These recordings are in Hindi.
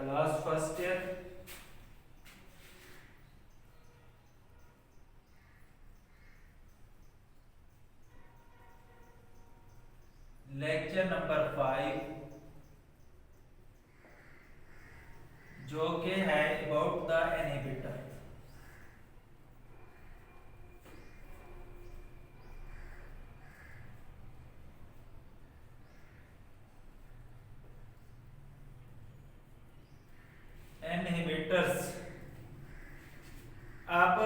Class first year lecture number 5 जो कि है अबाउट द इनहिबिटर। इनहिबिटर्स, अब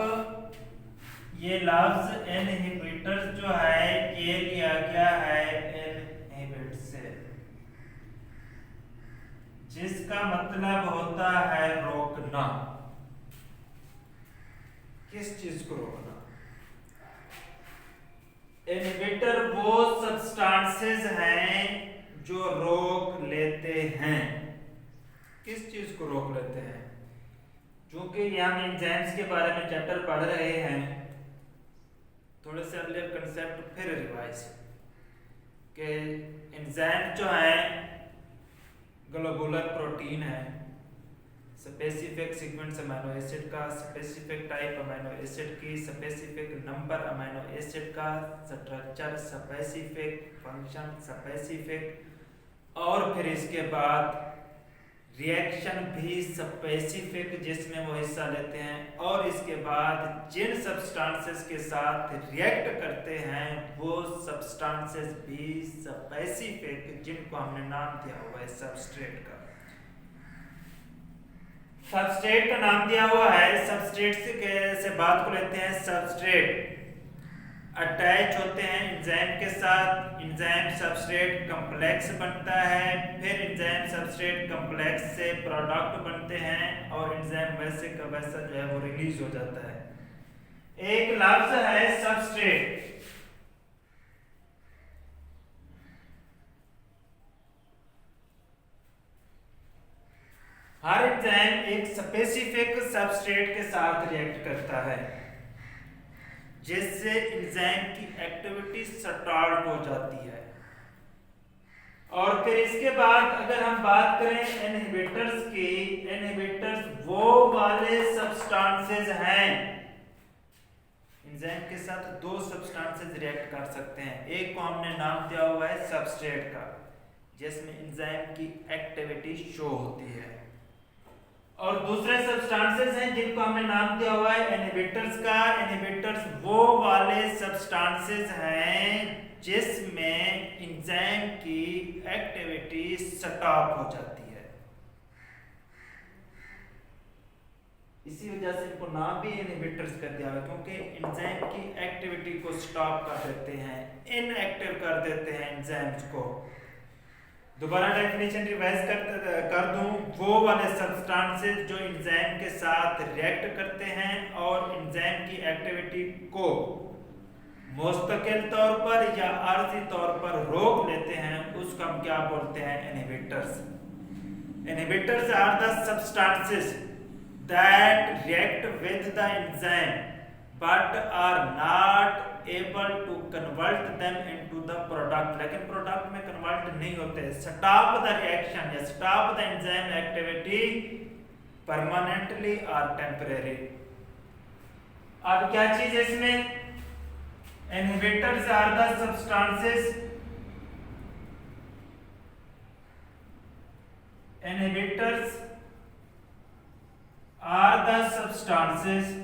ये लफ्ज इनहिबिटर्स जो है ये लिया गया है इनहिबिट से, जिसका मतलब होता है रोकना। किस चीज को रोकना? इनहिबिटर वो सब्सटेंसेस हैं जो रोक लेते हैं। किस चीज को रोक लेते हैं? क्योंकि हम एंजाइम्स के बारे में चैप्टर पढ़ रहे हैं, थोड़े से अर्लियर कंसेप्ट फिर रिवाइज कि एंजाइम जो है ग्लोबुलर प्रोटीन है, स्पेसिफिक सीक्वेंस अमीनो एसिड का, स्पेसिफिक टाइप अमीनो एसिड की, स्पेसिफिक नंबर अमीनो एसिड का, स्ट्रक्चर स्पेसिफिक, फंक्शन स्पेसिफिक, और फिर इसके बाद रिएक्शन भी स्पेसिफिक जिसमें वो हिस्सा लेते हैं, और इसके बाद जिन सब्सटेंसेस के साथ रिएक्ट करते हैं वो सब्सटेंसेस भी स्पेसिफिक, जिनको हमने नाम दिया हुआ है सबस्ट्रेट का। सबस्ट्रेट का नाम दिया हुआ है। सबस्ट्रेट से बात को लेते हैं। सबस्ट्रेट अटैच होते हैं एंजाइम के साथ, एंजाइम सबस्ट्रेट कॉम्प्लेक्स बनता है, फिर एंजाइम सबस्ट्रेट कॉम्प्लेक्स से प्रोडक्ट बनते हैं और एंजाइम वैसे का वैसा जो है वो रिलीज हो जाता है। एक लफ्ज है सबस्ट्रेट। हर एंजाइम एक स्पेसिफिक सबस्ट्रेट के साथ रिएक्ट करता है जिससे एंजाइम की एक्टिविटी स्टार्ट हो जाती है। और फिर इसके बाद अगर हम बात करें इनहिबिटर्स की, इनहिबिटर्स वो वाले सब्सटेंसेस हैं, एंजाइम के साथ दो सब्सटेंसेस रिएक्ट कर सकते हैं। एक को हमने नाम दिया हुआ है सबस्ट्रेट का, जिसमें एंजाइम की एक्टिविटी शो होती है, और दूसरे सब्सटेंसेस हैं जिनको हमने नाम दिया हुआ है इनहिबिटर्स का। इनहिबिटर्स वो वाले सब्सटेंसेस हैं जिसमें एंजाइम की एक्टिविटी स्टॉप हो जाती है। इसी वजह से इनको नाम भी इनहिबिटर्स कर दिया हुआ है, क्योंकि एंजाइम की एक्टिविटी को स्टॉप कर देते हैं, इनएक्टिव कर देते हैं एंजाइम्स को। दोबारा डेफिनेशन रिवाइज कर दूं, वो वाले सब्सटेंसेस जो एंजाइम के साथ रिएक्ट करते हैं और एंजाइम की एक्टिविटी को मुस्तकिल तौर पर या आर्जी तौर पर रोक लेते हैं, उसको हम क्या बोलते हैं? Inhibitors. Inhibitors are the substances that react with the enzyme but are not able to convert them into the product, लेकिन प्रोडक्ट में कन्वर्ट नहीं होते। स्टॉप द रिएक्शन या stop the enzyme activity permanently और टेम्परेरी। अब क्या चीज है इसमें? Inhibitors are the substances, inhibitors are the substances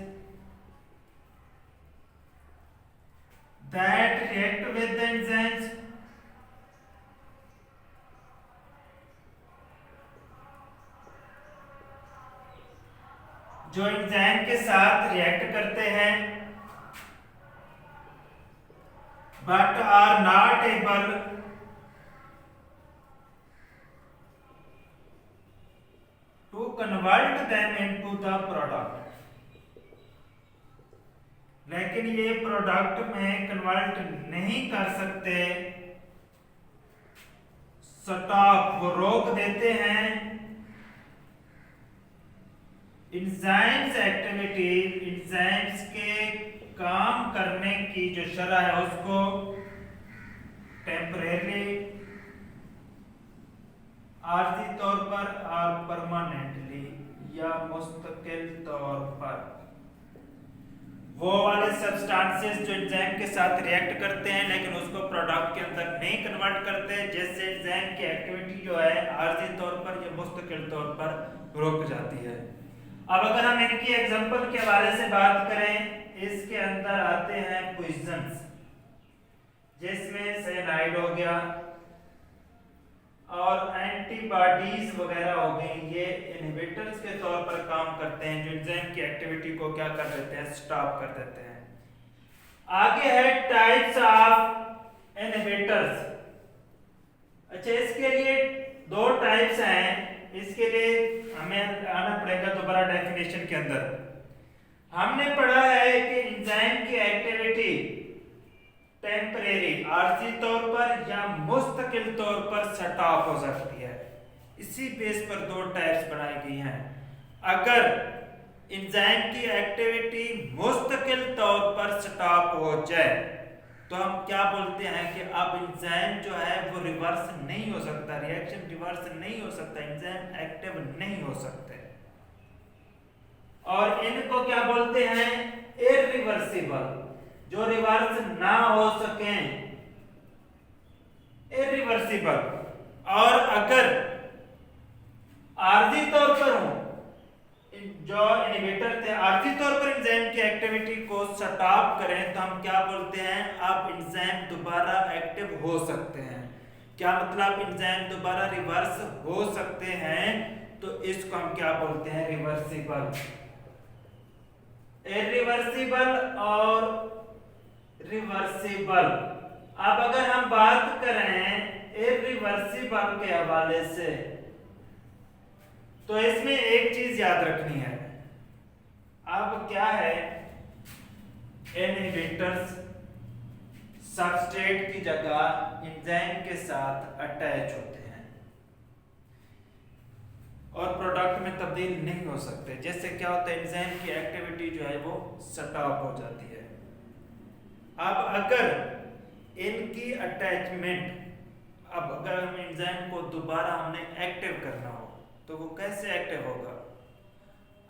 that react with the enzymes जो एंजाइम के साथ रिएक्ट करते हैं but are not able to convert them into the product, लेकिन ये प्रोडक्ट में कन्वर्ट नहीं कर सकते, स्टॉप वो रोक देते हैं एंजाइम्स एक्टिविटी, एंजाइम्स के काम करने की जो शरह है उसको टेम्परेरी आर्जी तौर पर और परमानेंटली या मुस्तकिल तौर पर वो वाले सब्सटेंसेस जो एंजाइम के साथ रिएक्ट करते हैं लेकिन उसको प्रोडक्ट के अंदर नहीं कन्वर्ट करते, जैसे एंजाइम की एक्टिविटी जो है आर्जी तौर पर या मुस्तकिल तौर पर रुक जाती है। अब अगर हम इनकी एग्जांपल के हवाले से बात करें, इसके अंदर आते हैं पॉइजन्स, जिसमें साइनाइड हो गया और एंटीबॉडीज वगैरह हो गई, ये इनहिबिटर्स के तौर पर काम करते हैं जो एंजाइम की एक्टिविटी को क्या कर देते हैं, स्टॉप कर देते हैं। आगे है टाइप्स ऑफ इनहिबिटर्स। अच्छा, इसके लिए दो टाइप्स हैं, इसके लिए हमें आना पड़ेगा दोबारा डेफिनेशन के अंदर। हमने पढ़ा है कि एंजाइम की एक्टिविटी टेम्परेरी आर्जी तौर पर या मुस्तकिल तौर पर स्टॉप हो सकती है। इसी बेस पर दो टाइप्स बनाई गई हैं। अगर एंजाइम की एक्टिविटी मुस्तकिल तौर पर स्टॉप हो जाए तो हम क्या बोलते हैं कि अब एंजाइम जो है वो रिवर्स नहीं हो सकता, रिएक्शन रिवर्स नहीं हो सकता, एंजाइम एक्टिव नहीं हो सकते, और इनको क्या बोलते हैं, इरिवर्सिबल, जो रिवर्स ना हो सके, इरिवर्सिबल। और अगर आर्जी तौर पर हो, जो इनहिबिटर थे आर्जी तौर पर एंजाइम की एक्टिविटी को स्टॉप करें तो हम क्या बोलते हैं, अब एंजाइम दोबारा एक्टिव हो सकते हैं। क्या मतलब, एंजाइम दोबारा रिवर्स हो सकते हैं, तो इसको हम क्या बोलते हैं, रिवर्सिबल। इरिवर्सिबल और रिवर्सिबल। अब अगर हम बात करें इरिवर्सिबल के हवाले से, तो इसमें एक चीज याद रखनी है। अब क्या है, इनहिबिटर्स सबस्ट्रेट की जगह एंजाइम के साथ अटैच होते हैं और प्रोडक्ट में तब्दील नहीं हो सकते। जैसे क्या होता है, एंजाइम की एक्टिविटी जो है वो स्टॉप हो जाती है। अब अगर इनकी अटैचमेंट, अब अगर हम एंजाइम को दोबारा हमने एक्टिव करना हो तो वो कैसे एक्टिव होगा।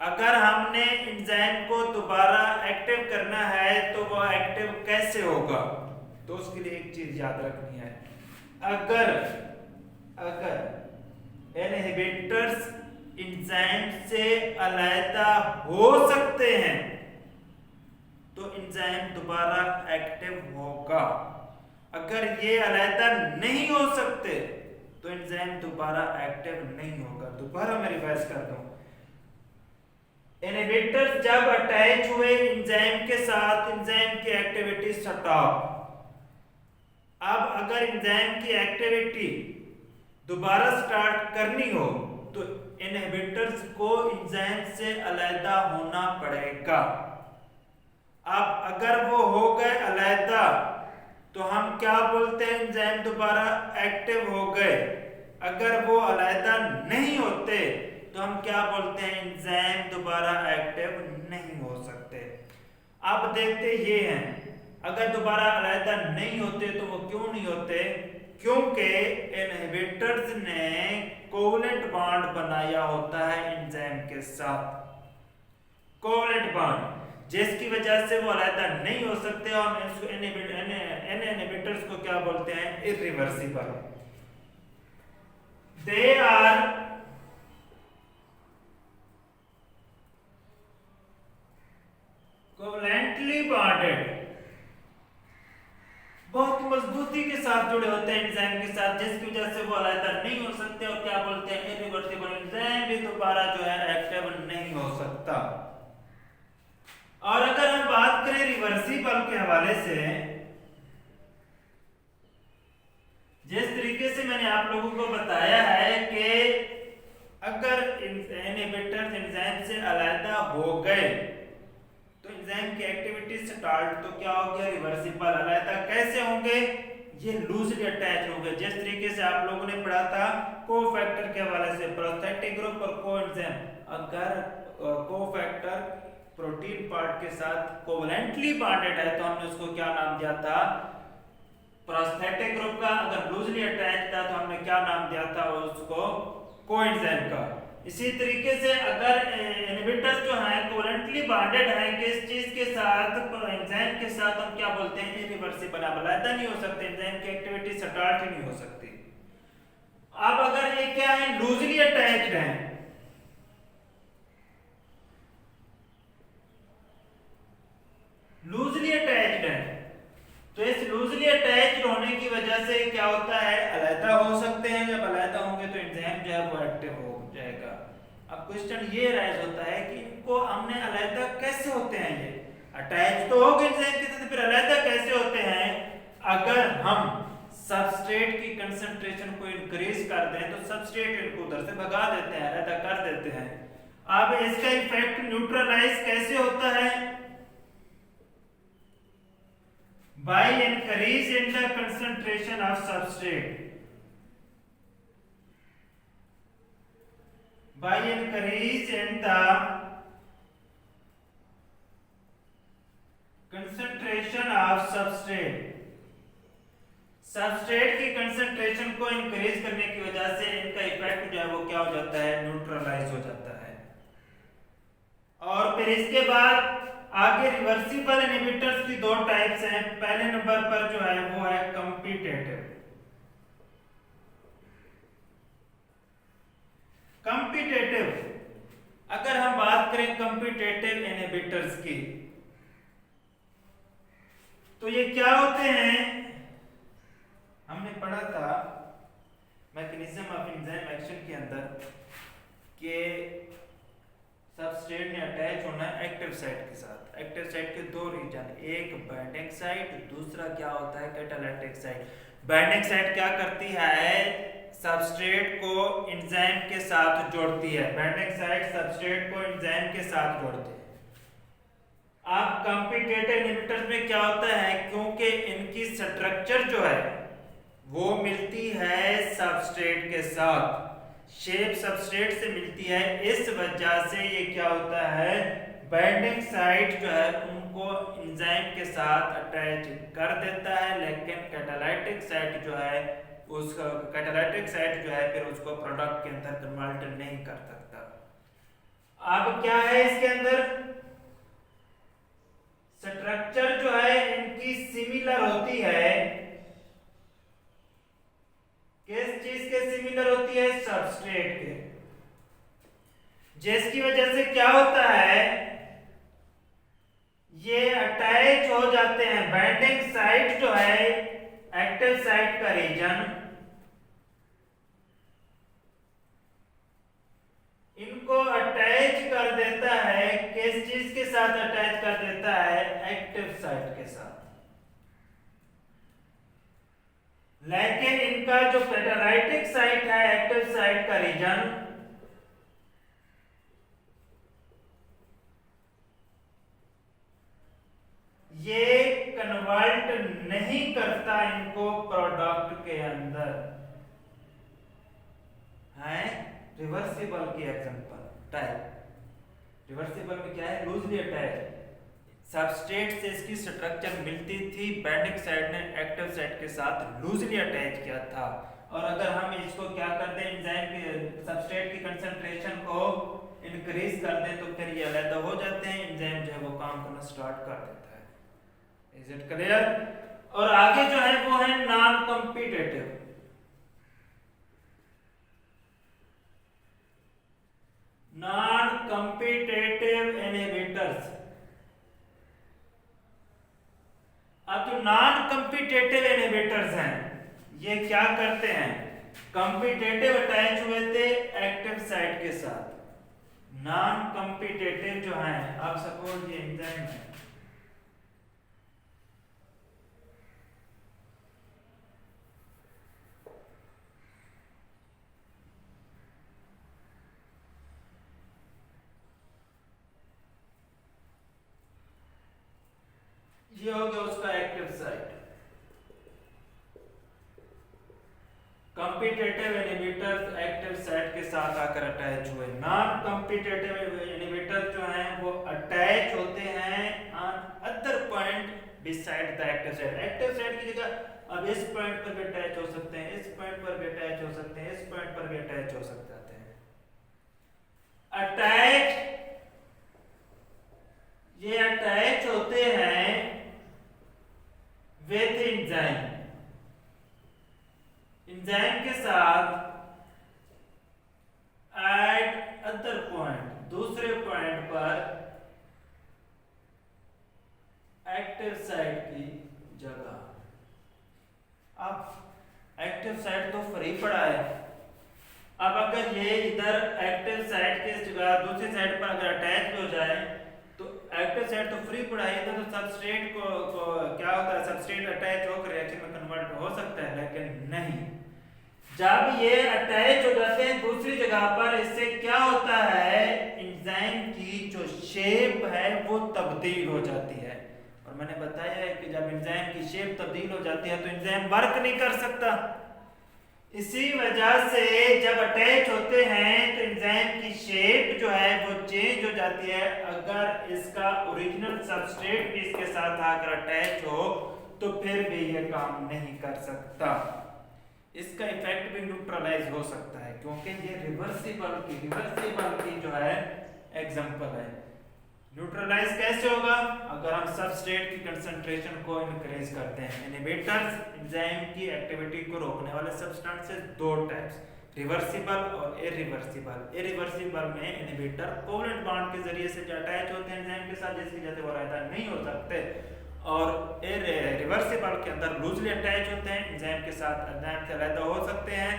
अगर हमने एंजाइम को दोबारा एक्टिव करना है तो वो एक्टिव कैसे होगा, तो उसके लिए एक चीज याद रखनी है। अगर इनहिबिटर्स एंजाइम से अलग हो सकते हैं तो एंजाइम दोबारा एक्टिव होगा। अगर ये अलग नहीं हो सकते तो एंजाइम दोबारा एक्टिव नहीं होगा। दोबारा मैं रिवाइज करता हूं, इनहिबिटर्स जब अटैच हुए एंजाइम के साथ, एंजाइम की एक्टिविटी स्टॉप। अब अगर एंजाइम की एक्टिविटी दोबारा स्टार्ट करनी हो तो इनहिबिटर्स को एंजाइम से अलग होना पड़ेगा। अब अगर वो हो गए अलग तो हम क्या बोलते हैं, एंजाइम दोबारा एक्टिव हो गए। अगर वो अलग नहीं होते तो हम क्या बोलते हैं, एंजाइम दोबारा एक्टिव नहीं हो सकते। अब देखते ये हैं, अगर दोबारा अलग नहीं होते तो वो क्यों नहीं होते, क्योंकि इनहिबिटर्स ने कोवलेंट बॉन्ड बनाया होता है एंजाइम के साथ, कोवलेंट बॉन्ड, जिसकी वजह से वो अलग नहीं हो सकते। और इसको इनहिबिटर्स को क्या बोलते हैं, irreversible. They are covalently bonded, बहुत मजबूती के साथ जुड़े होते हैं एंजाइम के साथ, जिसकी वजह से वो अलग नहीं हो सकते और क्या बोलते हैं, इरिवर्सिबल। एंजाइम भी दोबारा जो है एक्टिव नहीं हो सकता। और अगर हम बात करें रिवर्सिबल के हवाले से, जिस तरीके से मैंने आप लोगों को बताया है कि अगर इनहिबिटर्स एंजाइम से अलग हो गए तो एंजाइम की एक्टिविटी स्टार्ट, तो क्या हो गया, रिवर्सिबल। अलग कैसे होंगे, ये लूजली अटैच होंगे। जिस तरीके से आप लोगों ने पढ़ा था कोफैक्टर के हवाले से, प्रोस्थेटिक ग्रुप और कोएंजाइम। अगर कोफैक्टर प्रोटीन पार्ट के साथ कोवलेंटली बॉन्डेड है तो हमने उसको क्या नाम दिया था, प्रोस्थेटिक ग्रुप का। अगर लूजली अटैच था तो हमने क्या नाम दिया था उसको, कोएंजाइम का। इसी तरीके से अगर इनहिबिटर्स जो हैं कोवेलेंटली बॉन्डेड हैं किस चीज के साथ, एंजाइम के साथ, हम क्या बोलते हैं, इरिवर्सिबल, अलग नहीं हो सकते, एंजाइम की एक्टिविटी स्टार्ट ही नहीं हो सकती। अब अगर ये क्या है, लूजली अटैच्ड हैं, लूजली अटैच्ड है, तो इस लूजली अटैच्ड होने की वजह से क्या होता है, अलैदा हो सकते हैं। जब अलैदा होंगे तो एंजाइम जो है वो एक्टिव हो जाएगा। अब क्वेश्चन ये राइज होता है कि इनको हमने अलैदा कैसे होते हैं, ये अटैच तो हो गए एंजाइम के साथ, फिर अलैदा कैसे होते हैं। अगर हम सबस्ट्रेट की कंसंट्रेशन को इंक्रीज कर दें तो सबस्ट्रेट इनको उधर से भगा देते हैं, अलैदा कर देते हैं। अब इसका इफेक्ट न्यूट्रलाइज कैसे होता है, by increase in the concentration of substrate, by increase in the concentration of substrate, substrate की कंसंट्रेशन को इंक्रीज करने की वजह से इनका इफेक्ट जो है वो क्या हो जाता है, न्यूट्रलाइज हो जाता है। और फिर इसके बाद आगे रिवर्सिबल इनहिबिटर्स की दो टाइप्स हैं। पहले नंबर पर जो है वो है कॉम्पिटिटिव। कॉम्पिटिटिव अगर हम बात करें कॉम्पिटिटिव इनहिबिटर्स की, तो ये क्या होते हैं, हमने पढ़ा था मैकेनिज्म ऑफ एंजाइम एक्शन के अंदर कि सबस्ट्रेट ने अटैच होना है एक्टिव साइट के साथ। एक्टिव साइट के दो रीजन, एक बाइंडिंग साइट, दूसरा क्या होता है कैटालिटिक साइट। बाइंडिंग साइट क्या करती है, सबस्ट्रेट को एंजाइम के साथ जोड़ती है, बाइंडिंग साइट सबस्ट्रेट को एंजाइम के साथ जोड़ती है। अब कॉम्पिटिटिव इनहिबिटर्स में क्या होता है, क्योंकि इनकी स्ट्रक्चर जो है वो मिलती है सबस्ट्रेट के साथ, शेप सबस्ट्रेट से मिलती है, इस वजह से ये क्या होता है, बाइंडिंग साइट जो है उनको एंजाइम के साथ अटैच कर देता है, लेकिन कैटालाइटिक साइट जो है उसका कैटालाइटिक साइट जो है फिर उसको प्रोडक्ट के अंदर कन्वर्ट नहीं कर सकता। अब क्या है इसके अंदर, स्ट्रक्चर जो है इनकी सिमिलर होती है, किस चीज के सिमिलर होती है, सबस्ट्रेट के, जिसकी वजह से क्या होता है, ये अटैच हो जाते हैं। बाइंडिंग साइट जो है एक्टिव साइट का रीजन, इनको अटैच कर देता है, किस चीज के साथ अटैच कर देता है, एक्टिव साइट के साथ। लेकिन इनका जो कैटालाइटिक साइट है एक्टिव साइट का रीजन, ये कन्वर्ट नहीं करता इनको प्रोडक्ट के अंदर है। रिवर्सिबल की एग्जांपल टाइप, रिवर्सिबल में क्या है, लूजली अटैच, सबस्ट्रेट से इसकी स्ट्रक्चर मिलती थी, बाइंडिंग साइट ने एक्टिव साइट के साथ लूजली अटैच किया था, और अगर हम इसको क्या कर दें, एंजाइम के सबस्ट्रेट की कंसंट्रेशन को इंक्रीज कर दें तो फिर ये अलग हो जाते हैं, एंजाइम जो है वो काम करना स्टार्ट कर देता है। Is it clear. और आगे जो है वो है non competitive. Non competitive inhibitors. अब जो नॉन कॉम्पिटिटिव इनहिबिटर्स हैं ये क्या करते हैं, कॉम्पिटिटिव अटैच हुए थे एक्टिव साइट के साथ, नॉन कॉम्पिटिटिव जो है, आप सपोज ये एंजाइम है, ये हो गया उसका active site. Competitive inhibitors active site के साथ आकर अटैच हुए। नॉन कॉम्पिटिटिव इनहिबिटर जो हैं वो अटैच होते हैं on other point beside the active site. Active site की जगह अब इस पॉइंट पर भी अटैच हो सकते हैं, इस पॉइंट पर भी अटैच हो सकते हैं, इस पॉइंट पर भी अटैच हो सकते हैं। दूसरी साइड पर अगर अटैच भी हो जाए तो एक्टिव साइड तो फ्री पड़ा है, तो सबस्ट्रेट को क्या होता है, सबस्ट्रेट अटैच होकर रिएक्शन में कन्वर्ट हो सकता है, लेकिन नहीं। जब ये अटैच हो जाते हैं दूसरी जगह पर, इससे क्या होता है, एंजाइम की जो शेप है वो तब्दील हो जाती है। और मैंने बताया है कि जब एंजाइम की शेप तब्दील हो जाती है तो एंजाइम वर्क नहीं कर सकता। इसी वजह से जब अटैच होते हैं तो एंजाइम की शेप जो है वो चेंज हो जाती है। अगर इसका ओरिजिनल सबस्ट्रेट भी इसके साथ आकर अटैच हो तो फिर भी ये काम नहीं कर सकता। इसका इफेक्ट भी न्यूट्रलाइज हो सकता है, क्योंकि ये रिवर्सिबल की जो है एग्जांपल है। न्यूट्रलाइज कैसे होगा, अगर हम सबस्ट्रेट की कंसंट्रेशन को इंक्रीज करते हैं। इनहिबिटर्स एंजाइम की एक्टिविटी को रोकने वाले सब्सटेंसेस दो टाइप्स, रिवर्सिबल और इरिवर्सिबल। इरिवर्सिबल में इनहिबिटर कोवलेंट बॉन्ड के जरिए से जो अटैच होते हैं एंजाइम के साथ, जिसकी वजह से वो रहता नहीं हो सकते, और रिवर्सिबल के अंदर लूजली अटैच होते हैं एंजाइम के साथ, एंजाइम से अलग हो सकते हैं,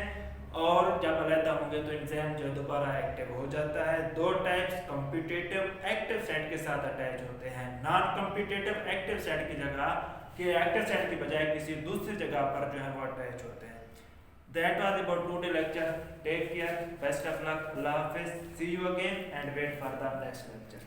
और जब अलग होंगे तो एंजाइम जो दोबारा एक्टिव हो जाता है। दो टाइप्स कॉम्पिटिटिव एक्टिव साइट के साथ अटैच होते हैं, नॉन कॉम्पिटिटिव एक्टिव साइट की जगह के एक्टिव साइट की बजाय किसी दूसरी जगह पर जो है वो अटैच होते हैं। That was about today lecture. Take care. Best of luck. Allah Hafiz. See you again and wait for the next lecture.